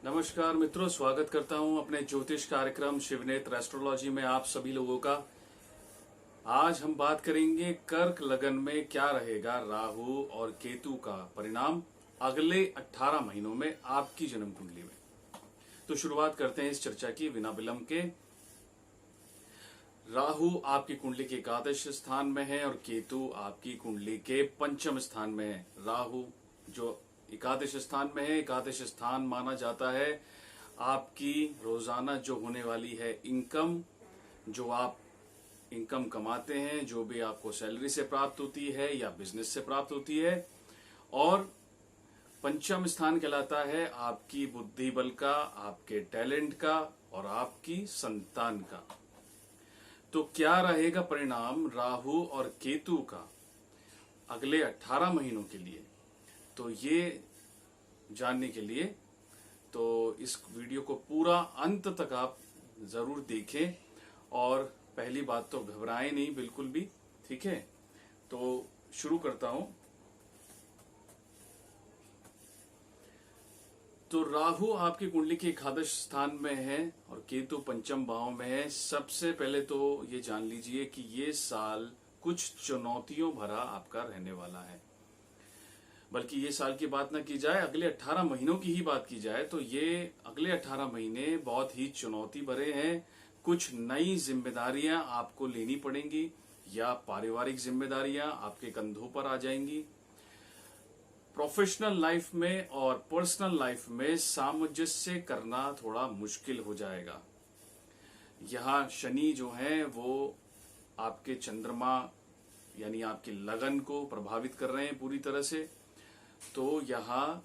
नमस्कार मित्रों, स्वागत करता हूं अपने ज्योतिष कार्यक्रम शिवनेत्र एस्ट्रोलॉजी में आप सभी लोगों का। आज हम बात करेंगे कर्क लगन में क्या रहेगा राहु और केतु का परिणाम अगले 18 महीनों में आपकी जन्म कुंडली में। तो शुरुआत करते हैं इस चर्चा की बिना विलंब के। राहु आपकी कुंडली के एकादश स्थान में है और केतु आपकी कुंडली के पंचम स्थान में है। राहु जो एकादश स्थान में है, एकादश स्थान माना जाता है आपकी रोजाना जो होने वाली है इनकम, जो आप इनकम कमाते हैं, जो भी आपको सैलरी से प्राप्त होती है या बिजनेस से प्राप्त होती है। और पंचम स्थान कहलाता है आपकी बुद्धि बल का, आपके टैलेंट का और आपकी संतान का। तो क्या रहेगा परिणाम राहु और केतु का अगले 18 महीनों के लिए, तो ये जानने के लिए तो इस वीडियो को पूरा अंत तक आप जरूर देखें। और पहली बात तो घबराएं नहीं बिल्कुल भी, ठीक है। तो शुरू करता हूं। तो राहु आपकी कुंडली के एकादश स्थान में है और केतु पंचम भाव में है। सबसे पहले तो ये जान लीजिए कि ये साल कुछ चुनौतियों भरा आपका रहने वाला है। बल्कि ये साल की बात ना की जाए, अगले 18 महीनों की ही बात की जाए तो ये अगले 18 महीने बहुत ही चुनौती भरे हैं। कुछ नई जिम्मेदारियां आपको लेनी पड़ेंगी या पारिवारिक जिम्मेदारियां आपके कंधों पर आ जाएंगी। प्रोफेशनल लाइफ में और पर्सनल लाइफ में सामंजस्य करना थोड़ा मुश्किल हो जाएगा। यहाँ शनि जो है वो आपके चंद्रमा यानी आपकी लगन को प्रभावित कर रहे हैं पूरी तरह से। तो यहाँ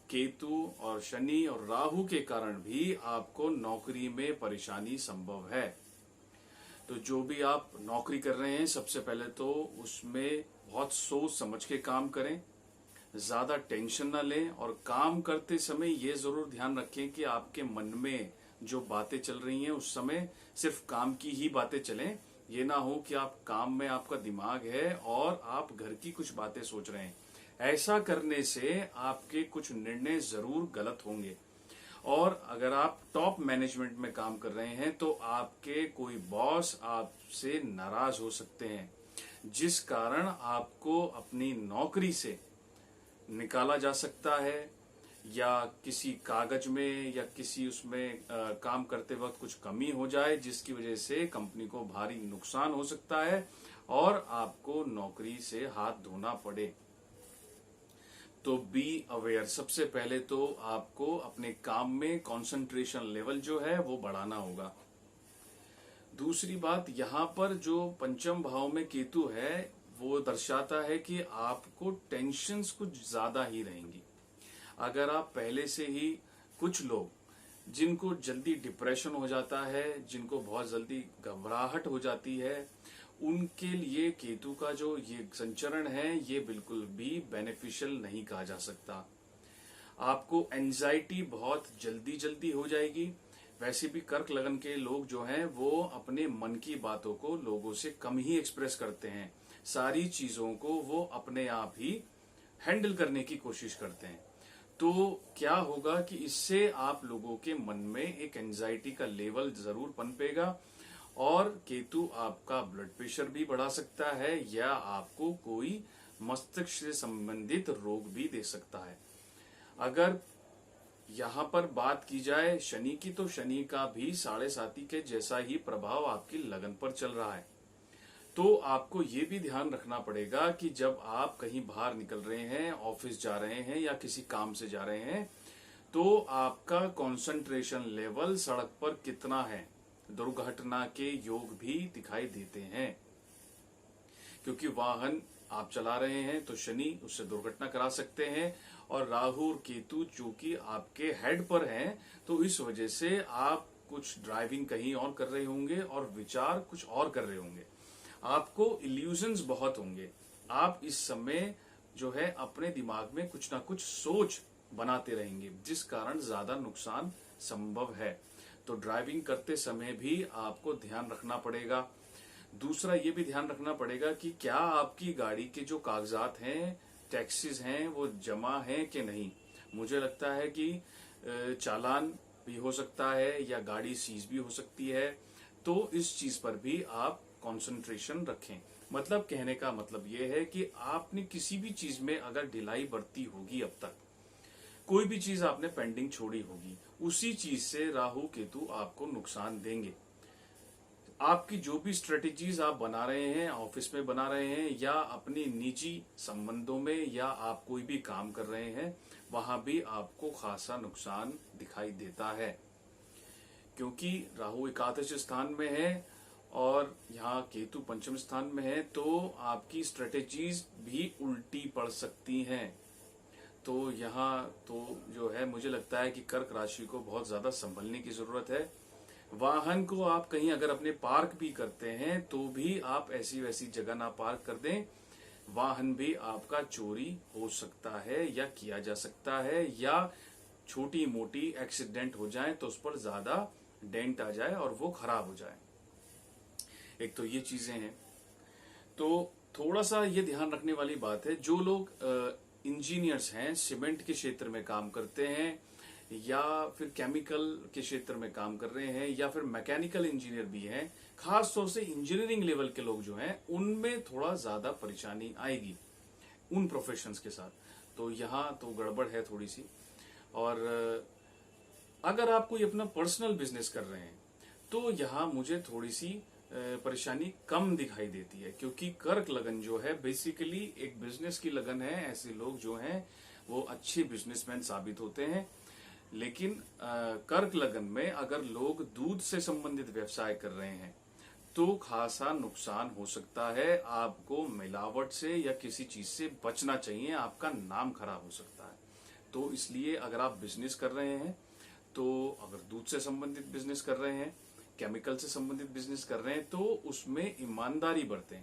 केतु और शनि और राहु के कारण भी आपको नौकरी में परेशानी संभव है। तो जो भी आप नौकरी कर रहे हैं, सबसे पहले तो उसमें बहुत सोच समझ के काम करें, ज्यादा टेंशन ना लें। और काम करते समय ये जरूर ध्यान रखें कि आपके मन में जो बातें चल रही हैं उस समय सिर्फ काम की ही बातें चलें। ये ना हो कि आप काम में आपका दिमाग है और आप घर की कुछ बातें सोच रहे हैं। ऐसा करने से आपके कुछ निर्णय जरूर गलत होंगे। और अगर आप टॉप मैनेजमेंट में काम कर रहे हैं तो आपके कोई बॉस आपसे नाराज हो सकते हैं, जिस कारण आपको अपनी नौकरी से निकाला जा सकता है या किसी कागज में या किसी उसमें काम करते वक्त कुछ कमी हो जाए, जिसकी वजह से कंपनी को भारी नुकसान हो सकता है और आपको नौकरी से हाथ धोना पड़े। तो बी अवेयर। सबसे पहले तो आपको अपने काम में कंसंट्रेशन लेवल जो है वो बढ़ाना होगा। दूसरी बात, यहाँ पर जो पंचम भाव में केतु है वो दर्शाता है कि आपको टेंशन्स कुछ ज्यादा ही रहेंगी। अगर आप पहले से ही, कुछ लोग जिनको जल्दी डिप्रेशन हो जाता है, जिनको बहुत जल्दी घबराहट हो जाती है, उनके लिए केतु का जो ये संचरण है ये बिल्कुल भी बेनिफिशियल नहीं कहा जा सकता। आपको एंजाइटी बहुत जल्दी जल्दी हो जाएगी। वैसे भी कर्क लगन के लोग जो हैं वो अपने मन की बातों को लोगों से कम ही एक्सप्रेस करते हैं। सारी चीजों को वो अपने आप ही हैंडल करने की कोशिश करते हैं। तो क्या होगा कि इससे आप लोगों के मन में एक एंजाइटी का लेवल जरूर पनपेगा और केतु आपका ब्लड प्रेशर भी बढ़ा सकता है या आपको कोई मस्तिष्क से संबंधित रोग भी दे सकता है। अगर यहाँ पर बात की जाए शनि की, तो शनि का भी 7.5 के जैसा ही प्रभाव आपकी लगन पर चल रहा है। तो आपको ये भी ध्यान रखना पड़ेगा कि जब आप कहीं बाहर निकल रहे हैं, ऑफिस जा रहे हैं या किसी काम से जा रहे हैं, तो आपका कंसंट्रेशन लेवल सड़क पर कितना है। दुर्घटना के योग भी दिखाई देते हैं, क्योंकि वाहन आप चला रहे हैं तो शनि उससे दुर्घटना करा सकते हैं। और राहु और केतु जो कि आपके हेड पर हैं, तो इस वजह से आप कुछ ड्राइविंग कहीं और कर रहे होंगे और विचार कुछ और कर रहे होंगे। आपको इल्यूजन्स बहुत होंगे। आप इस समय जो है अपने दिमाग में कुछ ना कुछ सोच बनाते रहेंगे, जिस कारण ज्यादा नुकसान संभव है। तो ड्राइविंग करते समय भी आपको ध्यान रखना पड़ेगा। दूसरा ये भी ध्यान रखना पड़ेगा कि क्या आपकी गाड़ी के जो कागजात हैं, टैक्सेस हैं, वो जमा हैं कि नहीं। मुझे लगता है कि चालान भी हो सकता है या गाड़ी सीज भी हो सकती है। तो इस चीज पर भी आप कंसंट्रेशन रखें। मतलब कहने का मतलब ये है कि आपने किसी भी चीज में अगर ढिलाई बरती होगी, अब तक कोई भी चीज आपने पेंडिंग छोड़ी होगी, उसी चीज से राहु केतु आपको नुकसान देंगे। आपकी जो भी स्ट्रेटेजीज आप बना रहे हैं, ऑफिस में बना रहे हैं या अपनी निजी संबंधों में, या आप कोई भी काम कर रहे हैं, वहां भी आपको खासा नुकसान दिखाई देता है। क्योंकि राहु एकादश स्थान में है और यहाँ केतु पंचम स्थान में है, तो आपकी स्ट्रेटेजीज भी उल्टी पड़ सकती हैं। तो यहाँ तो जो है मुझे लगता है कि कर्क राशि को बहुत ज्यादा संभलने की जरूरत है। वाहन को आप कहीं अगर अपने पार्क भी करते हैं तो भी आप ऐसी वैसी जगह ना पार्क कर दें। वाहन भी आपका चोरी हो सकता है या किया जा सकता है, या छोटी मोटी एक्सीडेंट हो जाए तो उस पर ज्यादा डेंट आ जाए और वो खराब हो जाए। एक तो ये चीजें हैं। तो थोड़ा सा ये ध्यान रखने वाली बात है, जो लोग इंजीनियर्स हैं, सीमेंट के क्षेत्र में काम करते हैं या फिर केमिकल के क्षेत्र में काम कर रहे हैं या फिर मैकेनिकल इंजीनियर भी हैं, खास तौर से इंजीनियरिंग लेवल के लोग जो हैं, उनमें थोड़ा ज्यादा परेशानी आएगी उन प्रोफेशंस के साथ। तो यहाँ तो गड़बड़ है थोड़ी सी। और अगर आप कोई अपना पर्सनल बिजनेस कर रहे हैं तो यहाँ मुझे थोड़ी सी परेशानी कम दिखाई देती है, क्योंकि कर्क लगन जो है बेसिकली एक बिजनेस की लगन है। ऐसे लोग जो हैं वो अच्छे बिजनेसमैन साबित होते हैं। लेकिन कर्क लगन में अगर लोग दूध से संबंधित व्यवसाय कर रहे हैं तो खासा नुकसान हो सकता है। आपको मिलावट से या किसी चीज से बचना चाहिए, आपका नाम खराब हो सकता है। तो इसलिए अगर आप बिजनेस कर रहे हैं, तो अगर दूध से संबंधित बिजनेस कर रहे हैं, केमिकल से संबंधित बिजनेस कर रहे हैं, तो उसमें ईमानदारी बरतें।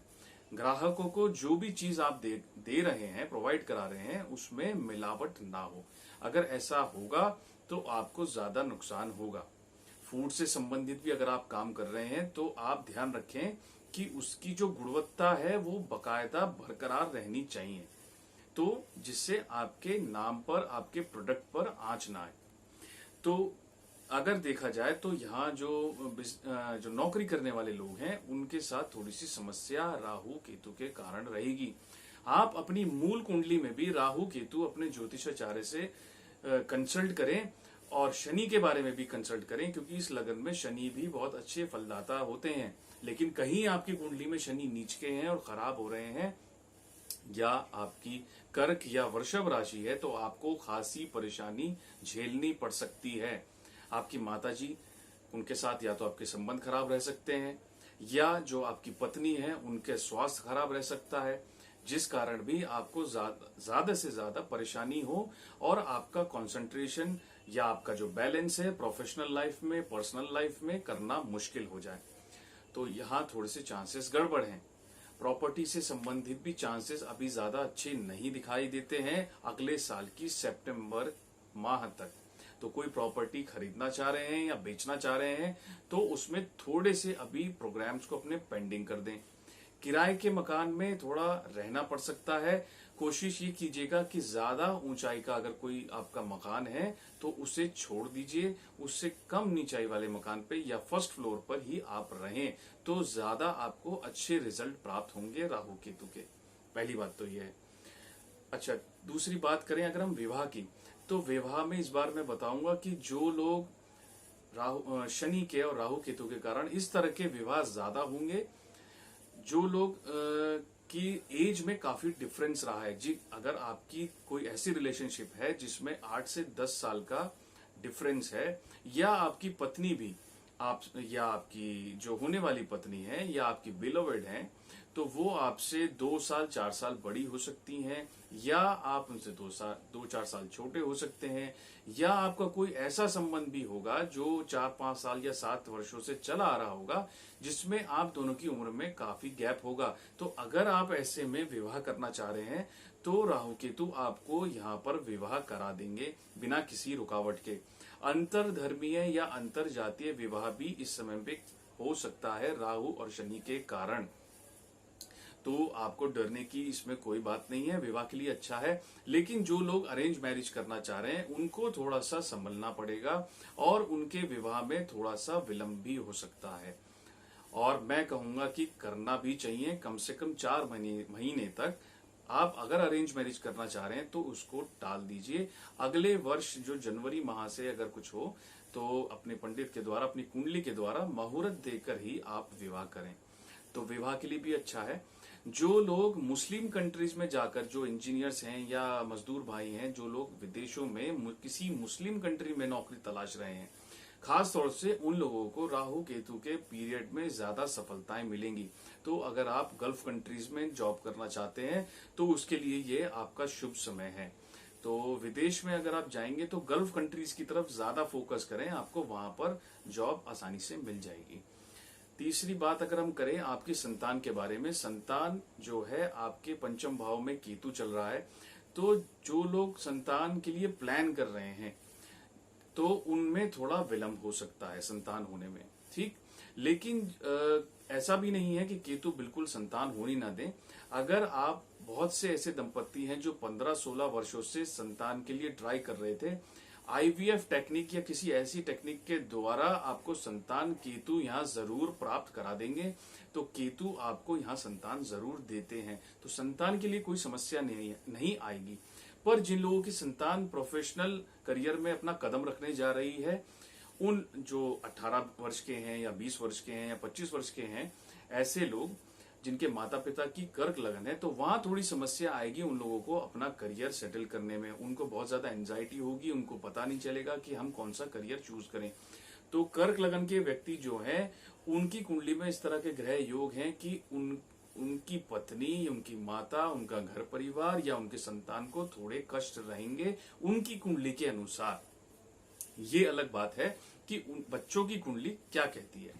ग्राहकों को जो भी चीज आप दे रहे हैं, प्रोवाइड करा रहे हैं, उसमें मिलावट ना हो। अगर ऐसा होगा तो आपको ज्यादा नुकसान होगा। फूड से संबंधित भी अगर आप काम कर रहे हैं तो आप ध्यान रखें कि उसकी जो गुणवत्ता है वो बकायदा बरकरार रहनी चाहिए, तो जिससे आपके नाम पर, आपके प्रोडक्ट पर आंच ना आए। तो अगर देखा जाए तो यहाँ जो नौकरी करने वाले लोग हैं उनके साथ थोड़ी सी समस्या राहु केतु के कारण रहेगी। आप अपनी मूल कुंडली में भी राहु केतु अपने ज्योतिषाचार्य से कंसल्ट करें और शनि के बारे में भी कंसल्ट करें, क्योंकि इस लगन में शनि भी बहुत अच्छे फलदाता होते हैं। लेकिन कहीं आपकी कुंडली में शनि नीच के हैं और खराब हो रहे हैं, या आपकी कर्क या वृषभ राशि है, तो आपको खासी परेशानी झेलनी पड़ सकती है। आपकी माताजी, उनके साथ या तो आपके संबंध खराब रह सकते हैं, या जो आपकी पत्नी है उनके स्वास्थ्य खराब रह सकता है, जिस कारण भी आपको ज्यादा से ज्यादा परेशानी हो और आपका कंसंट्रेशन या आपका जो बैलेंस है प्रोफेशनल लाइफ में, पर्सनल लाइफ में करना मुश्किल हो जाए। तो यहाँ थोड़े से चांसेस गड़बड़ हैं। प्रॉपर्टी से संबंधित भी चांसेस अभी ज्यादा अच्छे नहीं दिखाई देते हैं अगले साल की सितंबर माह तक। तो कोई प्रॉपर्टी खरीदना चाह रहे हैं या बेचना चाह रहे हैं तो उसमें थोड़े से अभी प्रोग्राम्स को अपने पेंडिंग कर दें। किराए के मकान में थोड़ा रहना पड़ सकता है। कोशिश ये कीजिएगा कि ज्यादा ऊंचाई का अगर कोई आपका मकान है तो उसे छोड़ दीजिए, उससे कम ऊंचाई वाले मकान पे या फर्स्ट फ्लोर पर ही आप रहें, तो ज्यादा आपको अच्छे रिजल्ट प्राप्त होंगे राहु केतु के। पहली बात तो ये है। अच्छा, दूसरी बात करें अगर हम विवाह की, तो विवाह में इस बार मैं बताऊंगा कि जो लोग शनि के और राहु केतु के कारण इस तरह के विवाह ज्यादा होंगे, जो लोग की एज में काफी डिफरेंस रहा है जी। अगर आपकी कोई ऐसी रिलेशनशिप है जिसमें 8 से 10 साल का डिफरेंस है, या आपकी पत्नी भी आप या आपकी जो होने वाली पत्नी है या आपकी बिलोवेड है, तो वो आपसे 2 साल 4 साल बड़ी हो सकती हैं, या आप उनसे 2 4 साल छोटे हो सकते हैं, या आपका कोई ऐसा संबंध भी होगा जो 4 5 साल या 7 वर्षों से चला आ रहा होगा, जिसमें आप दोनों की उम्र में काफी गैप होगा। तो अगर आप ऐसे में विवाह करना चाह रहे हैं तो राहु केतु आपको यहाँ पर विवाह करा देंगे बिना किसी रुकावट के। अंतर धर्मीय या अंतर जातीय विवाह भी इस समय पे हो सकता है राहु और शनि के कारण। तो आपको डरने की इसमें कोई बात नहीं है, विवाह के लिए अच्छा है। लेकिन जो लोग अरेंज मैरिज करना चाह रहे हैं उनको थोड़ा सा संभलना पड़ेगा और उनके विवाह में थोड़ा सा विलंब भी हो सकता है। और मैं कहूंगा कि करना भी चाहिए, कम से कम 4 महीने तक। आप अगर अरेंज मैरिज करना चाह रहे हैं तो उसको टाल दीजिए। अगले वर्ष जो जनवरी माह से अगर कुछ हो तो अपने पंडित के द्वारा, अपनी कुंडली के द्वारा मुहूर्त देकर ही आप विवाह करें, तो विवाह के लिए भी अच्छा है। जो लोग मुस्लिम कंट्रीज में जाकर, जो इंजीनियर्स हैं या मजदूर भाई हैं, जो लोग विदेशों में किसी मुस्लिम कंट्री में नौकरी तलाश रहे हैं, खास तौर से उन लोगों को राहु केतु के पीरियड में ज्यादा सफलताएं मिलेंगी। तो अगर आप गल्फ कंट्रीज में जॉब करना चाहते हैं तो उसके लिए ये आपका शुभ समय है। तो विदेश में अगर आप जाएंगे तो गल्फ कंट्रीज की तरफ ज्यादा फोकस करें, आपको वहां पर जॉब आसानी से मिल जाएगी। तीसरी बात अगर हम करें आपकी संतान के बारे में, संतान जो है आपके पंचम भाव में केतु चल रहा है, तो जो लोग संतान के लिए प्लान कर रहे हैं तो उनमें थोड़ा विलंब हो सकता है संतान होने में, ठीक। लेकिन ऐसा भी नहीं है कि केतु बिल्कुल संतान होने ना दें। अगर आप, बहुत से ऐसे दंपत्ति हैं जो 15-16 वर्षों से संतान के लिए ट्राई कर रहे थे, आईवीएफ टेक्निक या किसी ऐसी टेक्निक के द्वारा आपको संतान केतु यहाँ जरूर प्राप्त करा देंगे। तो केतु आपको यहाँ संतान जरूर देते हैं, तो संतान के लिए कोई समस्या नहीं आएगी। पर जिन लोगों की संतान प्रोफेशनल करियर में अपना कदम रखने जा रही है, उन जो 18 वर्ष के हैं या 20 वर्ष के हैं या 25 वर्ष के हैं, ऐसे लोग जिनके माता पिता की कर्क लगन है, तो वहां थोड़ी समस्या आएगी उन लोगों को अपना करियर सेटल करने में। उनको बहुत ज्यादा एंजाइटी होगी, उनको पता नहीं चलेगा कि हम कौन सा करियर चूज करें। तो कर्क लगन के व्यक्ति जो है, उनकी कुंडली में इस तरह के ग्रह योग हैं कि उनकी पत्नी, उनकी माता, उनका घर परिवार या उनके संतान को थोड़े कष्ट रहेंगे उनकी कुंडली के अनुसार। ये अलग बात है कि उन बच्चों की कुंडली क्या कहती है।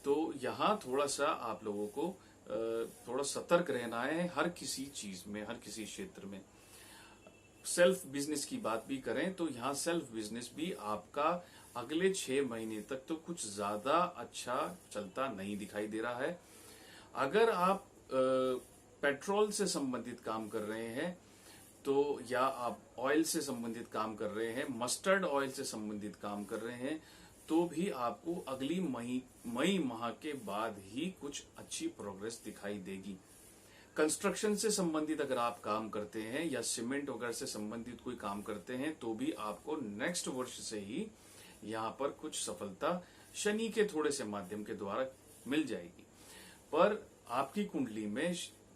तो यहाँ थोड़ा सा आप लोगों को थोड़ा सतर्क रहना है हर किसी चीज में, हर किसी क्षेत्र में। सेल्फ बिजनेस की बात भी करें तो यहाँ सेल्फ बिजनेस भी आपका अगले 6 महीने तक तो कुछ ज्यादा अच्छा चलता नहीं दिखाई दे रहा है। अगर आप पेट्रोल से संबंधित काम कर रहे हैं तो, या आप ऑयल से संबंधित काम कर रहे हैं, मस्टर्ड ऑयल से संबंधित काम कर रहे हैं, तो भी आपको अगली मई माह के बाद ही कुछ अच्छी प्रोग्रेस दिखाई देगी। कंस्ट्रक्शन से संबंधित अगर आप काम करते हैं या सीमेंट वगैरह से संबंधित कोई काम करते हैं तो भी आपको नेक्स्ट वर्ष से ही यहाँ पर कुछ सफलता शनि के थोड़े से माध्यम के द्वारा मिल जाएगी। पर आपकी कुंडली में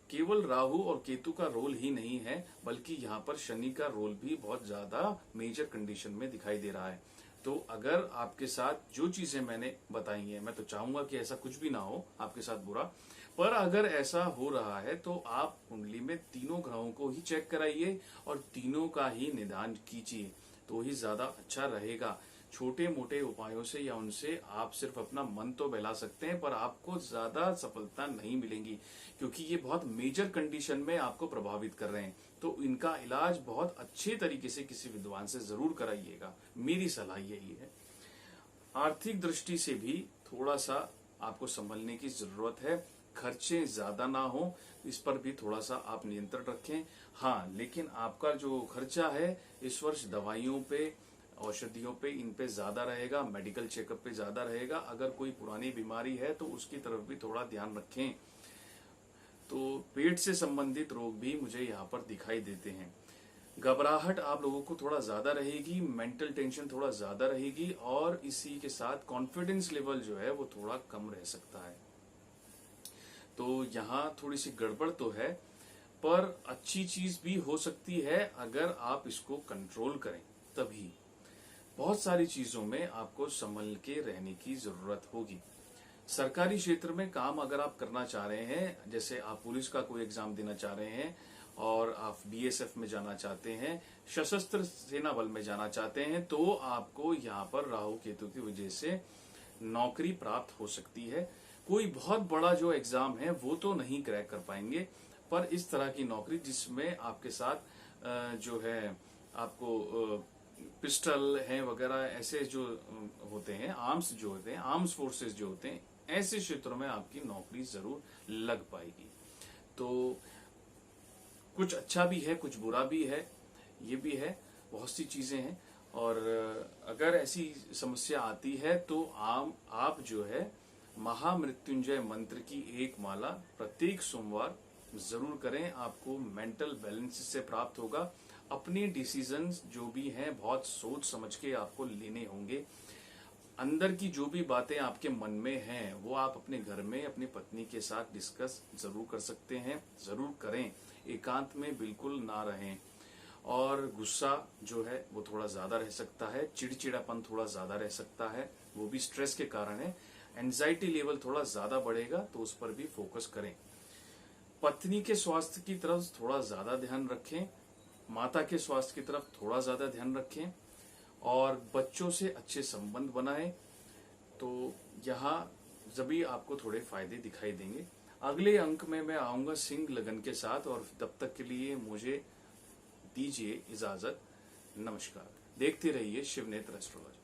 केवल राहु और केतु का रोल ही नहीं है, बल्कि यहाँ पर शनि का रोल भी बहुत ज्यादा मेजर कंडीशन में दिखाई दे रहा है। तो अगर आपके साथ जो चीजें मैंने बताई हैं, मैं तो चाहूंगा कि ऐसा कुछ भी ना हो आपके साथ बुरा, पर अगर ऐसा हो रहा है तो आप कुंडली में तीनों ग्रहों को ही चेक कराइए और तीनों का ही निदान कीजिए, तो ही ज्यादा अच्छा रहेगा। छोटे मोटे उपायों से या उनसे आप सिर्फ अपना मन तो बहला सकते हैं, पर आपको ज्यादा सफलता नहीं मिलेंगी, क्योंकि ये बहुत मेजर कंडीशन में आपको प्रभावित कर रहे हैं। तो इनका इलाज बहुत अच्छे तरीके से किसी विद्वान से जरूर कराइएगा, मेरी सलाह यही है। आर्थिक दृष्टि से भी थोड़ा सा आपको संभलने की जरूरत है, खर्चे ज्यादा ना हो, इस पर भी थोड़ा सा आप नियंत्रण रखें। हाँ, लेकिन आपका जो खर्चा है इस वर्ष दवाइयों पे, औषधियों पे, इन पे ज्यादा रहेगा, मेडिकल चेकअप पे ज्यादा रहेगा। अगर कोई पुरानी बीमारी है तो उसकी तरफ भी थोड़ा ध्यान रखें। तो पेट से संबंधित रोग भी मुझे यहाँ पर दिखाई देते हैं। घबराहट आप लोगों को थोड़ा ज्यादा रहेगी, मेंटल टेंशन थोड़ा ज्यादा रहेगी, और इसी के साथ कॉन्फिडेंस लेवल जो है वो थोड़ा कम रह सकता है। तो यहाँ थोड़ी सी गड़बड़ तो है, पर अच्छी चीज भी हो सकती है अगर आप इसको कंट्रोल करें तभी। बहुत सारी चीजों में आपको संभल के रहने की जरूरत होगी। सरकारी क्षेत्र में काम अगर आप करना चाह रहे हैं, जैसे आप पुलिस का कोई एग्जाम देना चाह रहे हैं और आप बीएसएफ में जाना चाहते हैं, सशस्त्र सेना बल में जाना चाहते हैं, तो आपको यहाँ पर राहु केतु की वजह से नौकरी प्राप्त हो सकती है। कोई बहुत बड़ा जो एग्जाम है वो तो नहीं क्रैक कर पाएंगे, पर इस तरह की नौकरी जिसमें आपके साथ जो है आपको पिस्टल है वगैरह ऐसे जो होते हैं, आर्म्स जो होते हैं, आर्म्स फोर्सेस जो होते हैं, ऐसे क्षेत्रों में आपकी नौकरी जरूर लग पाएगी। तो कुछ अच्छा भी है, कुछ बुरा भी है, ये भी है, बहुत सी चीजें हैं। और अगर ऐसी समस्या आती है तो आप जो है महामृत्युंजय मंत्र की एक माला प्रत्येक सोमवार जरूर करें। आपको मेंटल बैलेंस से प्राप्त होगा। अपने डिसीजंस जो भी हैं बहुत सोच समझ के आपको लेने होंगे। अंदर की जो भी बातें आपके मन में हैं वो आप अपने घर में अपनी पत्नी के साथ डिस्कस जरूर कर सकते हैं, जरूर करें। एकांत में बिल्कुल ना रहें। और गुस्सा जो है वो थोड़ा ज्यादा रह सकता है, चिड़चिड़ापन थोड़ा ज्यादा रह सकता है, वो भी स्ट्रेस के कारण है। एंजाइटी लेवल थोड़ा ज्यादा बढ़ेगा, तो उस पर भी फोकस करें। पत्नी के स्वास्थ्य की तरफ थोड़ा ज्यादा ध्यान रखें, माता के स्वास्थ्य की तरफ थोड़ा ज्यादा ध्यान रखें और बच्चों से अच्छे संबंध बनाएं। तो यहाँ जभी आपको थोड़े फायदे दिखाई देंगे। अगले अंक में मैं आऊंगा सिंह लगन के साथ, और तब तक के लिए मुझे दीजिए इजाजत। नमस्कार। देखते रहिए शिवनेत्र एस्ट्रोलॉजी।